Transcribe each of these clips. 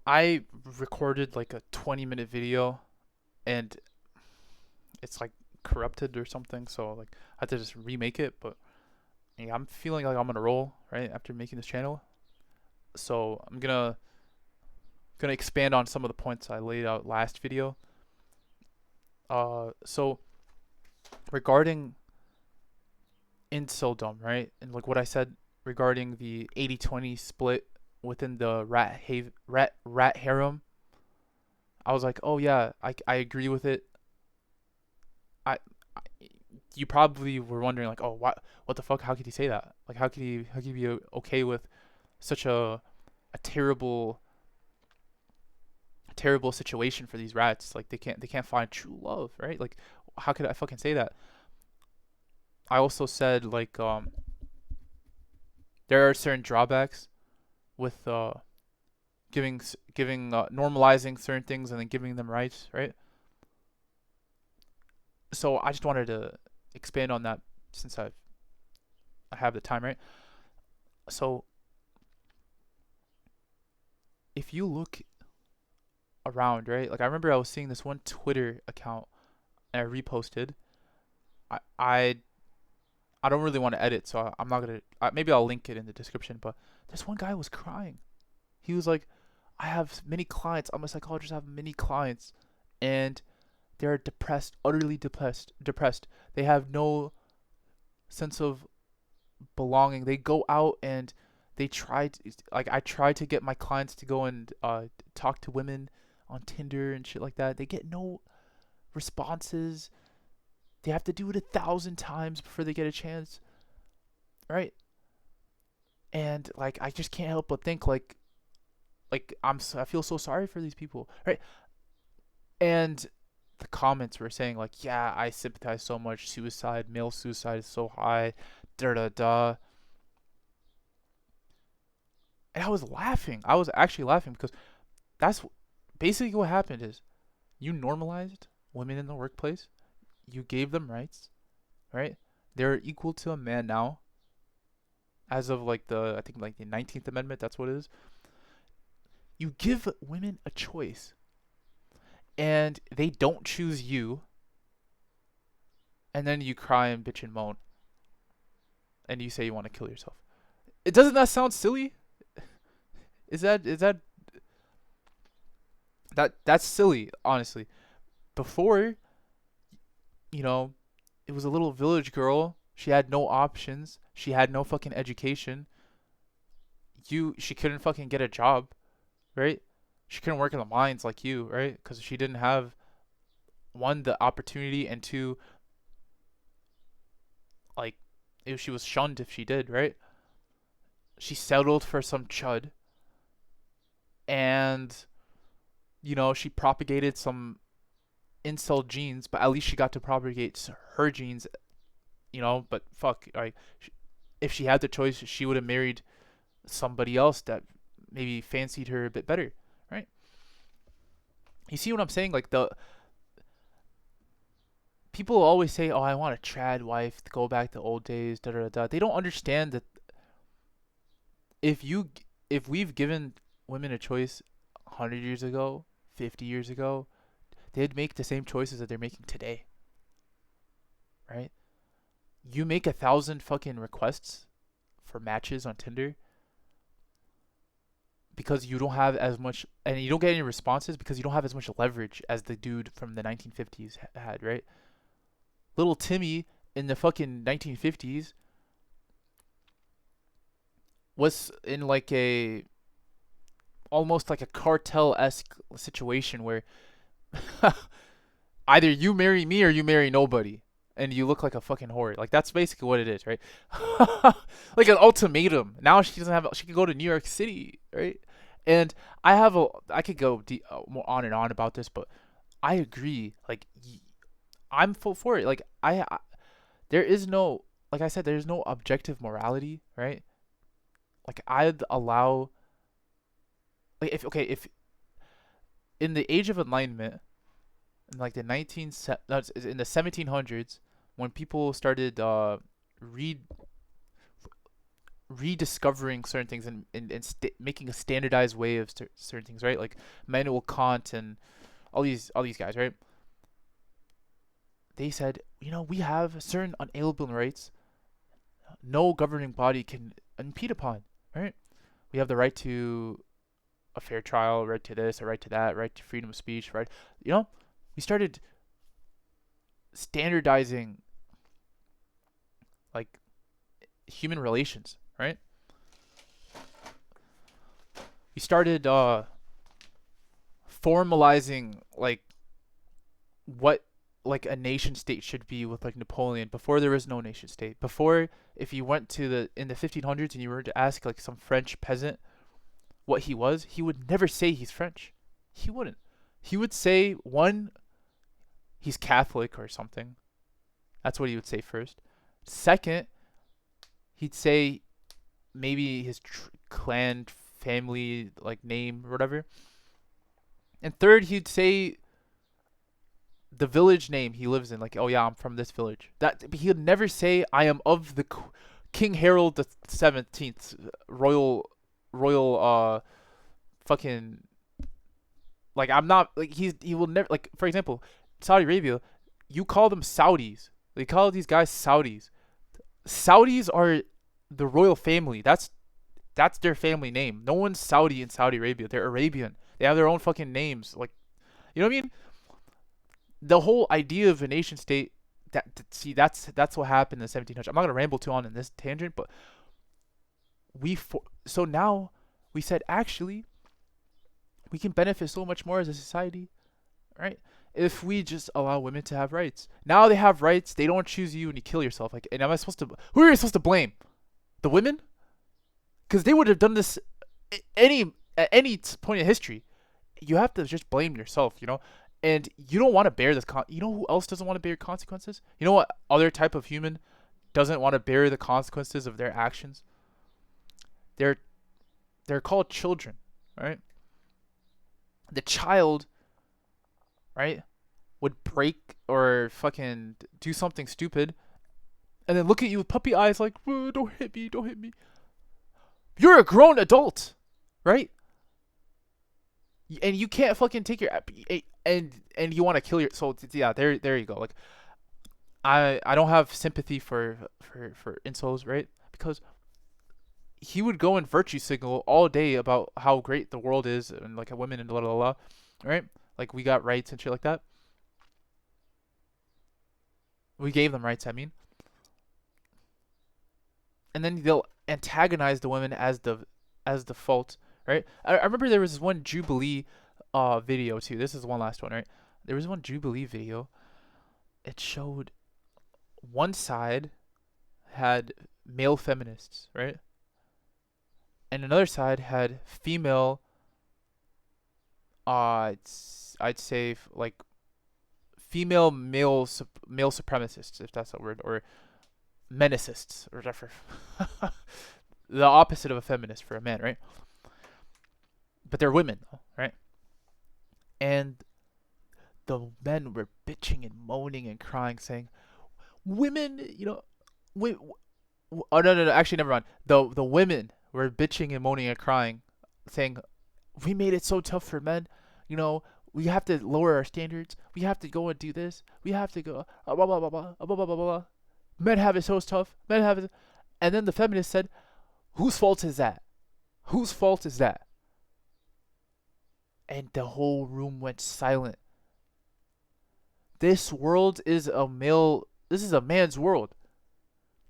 I recorded like a 20-minute video and it's like corrupted or something, so like I had to just remake it, but yeah, I'm feeling like I'm on a roll, right, after making this channel. So I'm gonna expand on some of the points I laid out last video. So regarding inceldom, right? And like what I said regarding the 80-20 split within the rat harem, I was like, "Oh yeah, I agree with it." I you probably were wondering like, oh, what the fuck? How could he say that? Like, how could he be okay with such a terrible situation for these rats? Like, they can't find true love, right? Like, how could I fucking say that? I also said like there are certain drawbacks with giving normalizing certain things and then giving them rights, right? So I just wanted to expand on that since I have the time, right? So if you look around, right? Like I remember I was seeing this one Twitter account and I reposted. I I I don't really want to edit, so I'm not gonna. Maybe I'll link it in the description. But this one guy was crying. He was like, "I have many clients. I'm a psychologist. I have many clients, and they're depressed, utterly depressed. Depressed. They have no sense of belonging. They go out and they try to, like I try to get my clients to go and talk to women on Tinder and shit like that. They get no responses. They have to do it 1,000 times before they get a chance, right? And like I just can't help but think I feel so sorry for these people, right? And the comments were saying like, yeah, I sympathize so much. Suicide, male suicide is so high, da da da. And I was laughing. I was actually laughing because that's basically what happened is you normalized women in the workplace. You gave them rights, right? They're equal to a man now, as of like I think like the 19th Amendment. That's what it is. You give women a choice, and they don't choose you, and then you cry and bitch and moan, and you say you want to kill yourself. It doesn't that sound silly? Is that's silly? Honestly, before you know, it was a little village girl. She had no options. She had no fucking education. She couldn't fucking get a job, right? She couldn't work in the mines like you, right? Because she didn't have one the opportunity and two like if she was shunned if she did, right? She settled for some chud and she propagated some incel genes, but at least she got to propagate her genes, but fuck, like if she had the choice, she would have married somebody else that maybe fancied her a bit better, right? You see what I'm saying? Like the people always say, "Oh, I want a trad wife to go back to old days." Da da da. They don't understand that if you if we've given women a choice 100 years ago, 50 years ago, they'd make the same choices that they're making today, right? You make 1,000 fucking requests for matches on Tinder because you don't have as much, and you don't get any responses because you don't have as much leverage as the dude from the 1950s had, right? Little Timmy in the fucking 1950s was in like a almost like a cartel esque situation where either you marry me or you marry nobody. And you look like a fucking whore. Like that's basically what it is, right? Like an ultimatum. Now she doesn't have. She can go to New York City, right? And I could go more on and on about this, but I agree. Like I'm full for it. Like there is no, like I said, there's no objective morality, right? Like I'd allow, like if in the age of enlightenment, in like the no, it's in the 1700s, when people started read rediscovering certain things making a standardized way of certain things, right? Like Immanuel Kant and all these guys, right? They said, we have certain unalienable rights no governing body can impede upon, right? We have the right to a fair trial, right to this, a right to that, right to freedom of speech, right? We started standardizing like human relations, right? We started formalizing like what like a nation state should be with like Napoleon before there was no nation state. Before, if you went to the in the 1500s and you were to ask like some French peasant what he was, he would never say he's French. He wouldn't. He would say one, he's Catholic or something. That's what he would say first. Second, he'd say maybe his clan family like name or whatever. And third, he'd say the village name he lives in, like, oh yeah, I'm from this village. That he would never say I am of the King Harold the 17th royal fucking like I'm not like he will never like for example, Saudi Arabia, you call them Saudis. They call these guys Saudis. Saudis are the royal family. That's their family name. No one's Saudi in Saudi Arabia. They're Arabian. They have their own fucking names. Like, you know what I mean? The whole idea of a nation state. That's what happened in the 1700s. I'm not gonna ramble too on in this tangent, but so now we said actually we can benefit so much more as a society, right? If we just allow women to have rights. Now they have rights. They don't choose you and you kill yourself. Like, and am I supposed to? Who are you supposed to blame? The women? Because they would have done this at any point in history. You have to just blame yourself, and you don't want to bear this. You know who else doesn't want to bear consequences? You know what other type of human doesn't want to bear the consequences of their actions? They're called children, right? The child, right, would break or fucking do something stupid, and then look at you with puppy eyes like, don't hit me, don't hit me. You're a grown adult, right? And you can't fucking take your and you want to kill your so yeah, there you go. Like I don't have sympathy for incels, right? Because he would go and virtue signal all day about how great the world is and like women and blah blah blah, right? Like we got rights and shit like that. We gave them rights, I mean. And then they'll antagonize the women as the fault, right? I remember there was this one Jubilee video too. This is one last one, right? There was one Jubilee video. It showed one side had male feminists, right? And another side had female I'd say like female male supremacists, if that's a word, or menicists or whatever. The opposite of a feminist for a man, right? But they're women, right? And the men were bitching and moaning and crying, saying, "Women, oh no, actually, never mind. The women were bitching and moaning and crying, saying, "We made it so tough for men. We have to lower our standards. We have to go and do this. We have to go blah blah blah blah blah blah blah blah. Men have it so tough. Men have it." And then the feminist said, "Whose fault is that? Whose fault is that?" And the whole room went silent. This world is this is a man's world,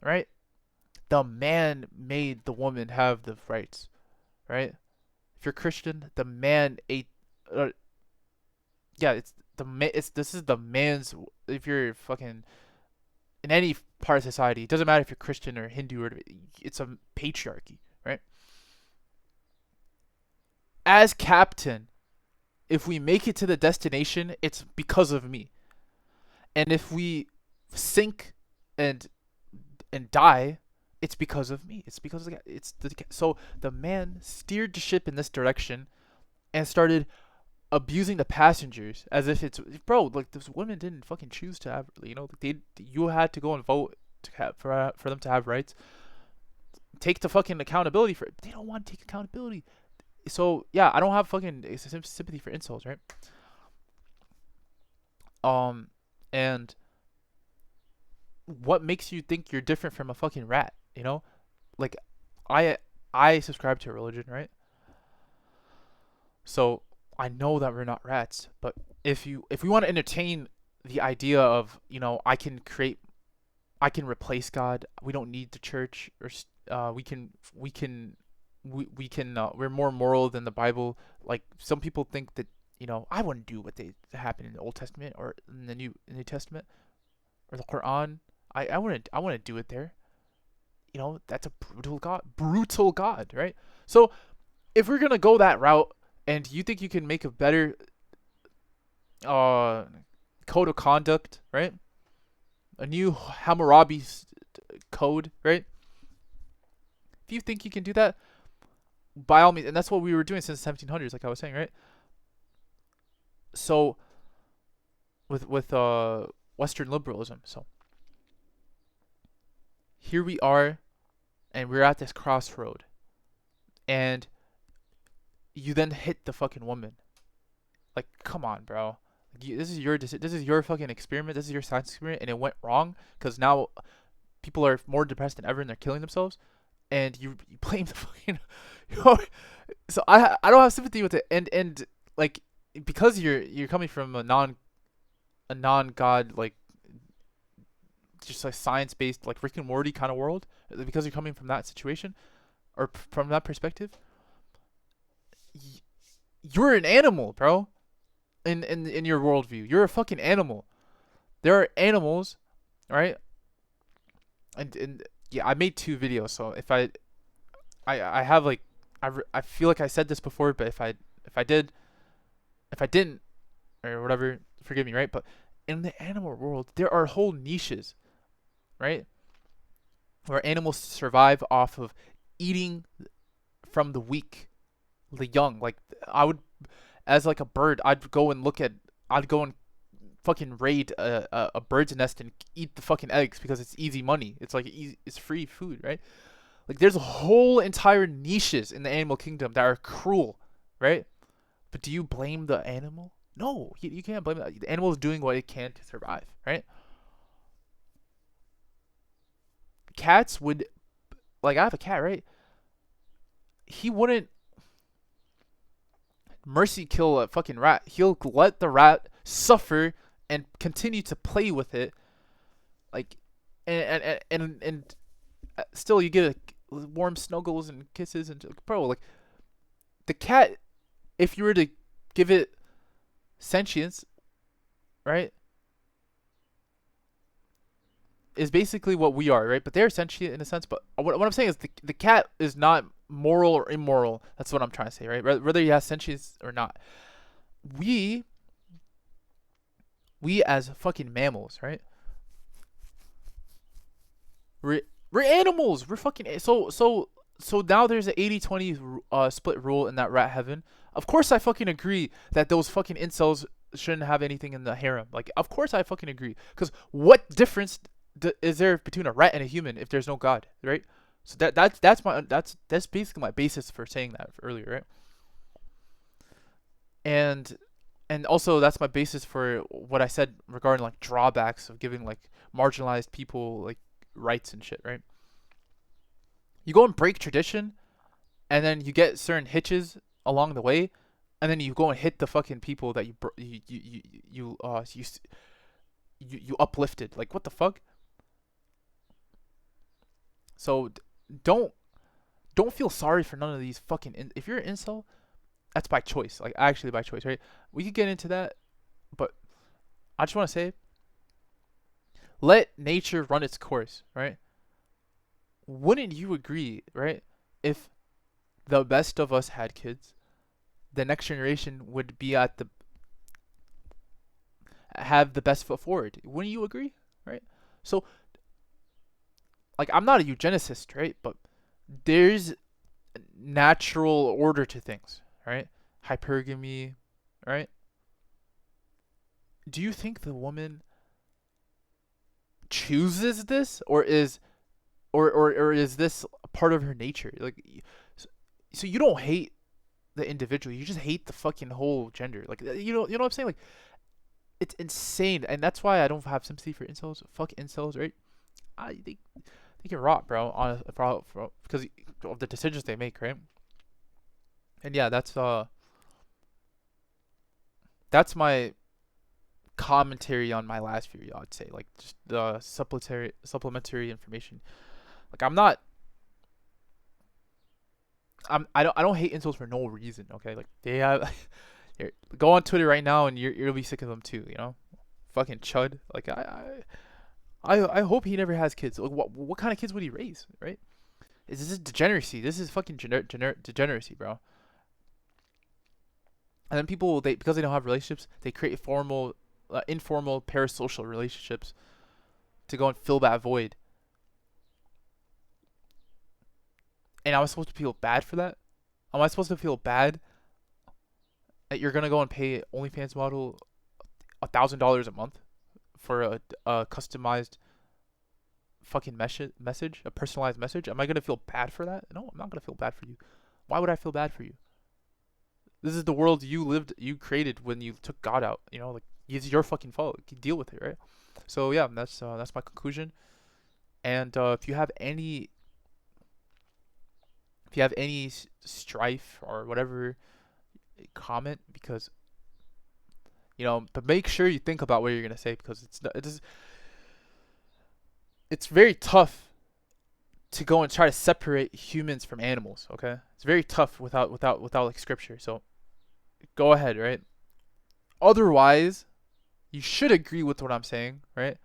right? The man made the woman have the rights, right? If you're Christian, the man ate. Yeah, this is the man's. If you're fucking in any part of society, it doesn't matter if you're Christian or Hindu or it's a patriarchy, right? As captain, if we make it to the destination, it's because of me. And if we sink and die, it's because of me. It's because so the man steered the ship in this direction and started abusing the passengers as if it's like those women didn't fucking choose to have, you had to go and vote to have for them to have rights. take the fucking accountability for it. They don't want to take accountability. So yeah, I don't have fucking sympathy for incels, right? Um, and what makes you think you're different from a fucking rat? You know, like I I subscribe to a religion, right? So I know that we're not rats, but if we want to entertain the idea of, I can replace God. We don't need the church, or we can we're more moral than the Bible. Like some people think that, I wouldn't do what they happened in the Old Testament or in the New Testament or the Quran. I wouldn't do it there. That's a brutal God, right? So if we're gonna go that route, and you think you can make a better uh code of conduct, right? A new Hammurabi code, right? If you think you can do that, by all means, and that's what we were doing since the 1700s, like I was saying, right? So with Western liberalism, so here we are, and we're at this crossroad, and you then hit the fucking woman. Like, come on, bro. This is your fucking experiment. This is your science experiment, and it went wrong because now people are more depressed than ever, and they're killing themselves. And you blame the fucking, you know, so I don't have sympathy with it, and like, because you're coming from a non god, like, just like science based, like Rick and Morty kind of world, because you're coming from that situation or from that perspective, you're an animal, bro. In your worldview, you're a fucking animal. There are animals, right? And yeah, I made 2 videos, so if I have like, I feel like I said this before, but if I didn't, or whatever, forgive me, right? But in the animal world, there are whole niches, right, where animals survive off of eating from the weak, the young. Like, I would, as like a bird, I'd go and fucking raid a bird's nest and eat the fucking eggs because it's easy money. It's like it's free food, right? Like, there's whole entire niches in the animal kingdom that are cruel, right? But do you blame the animal? No, you can't blame it. The animal is doing what it can to survive, right? Cats would, like, I have a cat, right? He wouldn't mercy kill a fucking rat. He'll let the rat suffer and continue to play with it, like, and still you get warm snuggles and kisses, and bro, like, the cat, if you were to give it sentience, right, is basically what we are, right? But they're sentient in a sense. But what I'm saying is the cat is not moral or immoral. That's what I'm trying to say, right? Whether he has sentience or not. We as fucking mammals, right? We're animals. We're fucking so now there's an 80-20 split rule in that rat heaven. Of course I fucking agree that those fucking incels shouldn't have anything in the harem. Like, of course I fucking agree. Cuz what difference is there between a rat and a human if there's no god, right? So that's basically my basis for saying that earlier, right? And also that's my basis for what I said regarding, like, drawbacks of giving, like, marginalized people, like, rights and shit, right? You go and break tradition, and then you get certain hitches along the way, and then you go and hit the fucking people that you uplifted. Like, what the fuck? So don't don't feel sorry for none of these fucking. If you're an incel, that's by choice. Like, actually by choice, right? We could get into that, but I just want to say, let nature run its course, right? Wouldn't you agree, right? If the best of us had kids, the next generation would be at the have the best foot forward. Wouldn't you agree, right? So, like, I'm not a eugenicist, right? But there's natural order to things, right? Hypergamy, right? Do you think the woman chooses this, or is this part of her nature. Like, so you don't hate the individual. You just hate the fucking whole gender. Like, you know what I'm saying? Like, it's insane, and that's why I don't have sympathy for incels. Fuck incels, right? They can rot, bro. On because of the decisions they make, right? And yeah, that's my commentary on my last video. I'd say like just the supplementary information. Like I don't hate incels for no reason. Okay, like they have. Here, go on Twitter right now, and you'll be sick of them too. You know, fucking chud. Like I hope he never has kids. Like, what kind of kids would he raise? Right? This is degeneracy. This is fucking degeneracy, bro. And then people because they don't have relationships, they create informal parasocial relationships to go and fill that void. And am I supposed to feel bad for that? Am I supposed to feel bad that you're gonna go and pay OnlyFans model $1,000 a month for a customized fucking message, a personalized message? Am I gonna feel bad for that? No, I'm not gonna feel bad for you. Why would I feel bad for you? This is the world you created when you took God out. You know, like it's your fucking fault. You deal with it, right? So yeah, that's my conclusion. And if you have any strife or whatever, comment, because but make sure you think about what you're gonna say, because it's very tough to go and try to separate humans from animals. Okay, it's very tough without like scripture. So go ahead, right? Otherwise, you should agree with what I'm saying, right?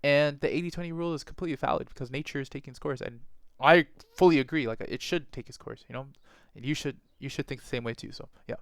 And the 80-20 rule is completely valid because nature is taking its course, and I fully agree. Like, it should take its course, and you should think the same way too. So yeah.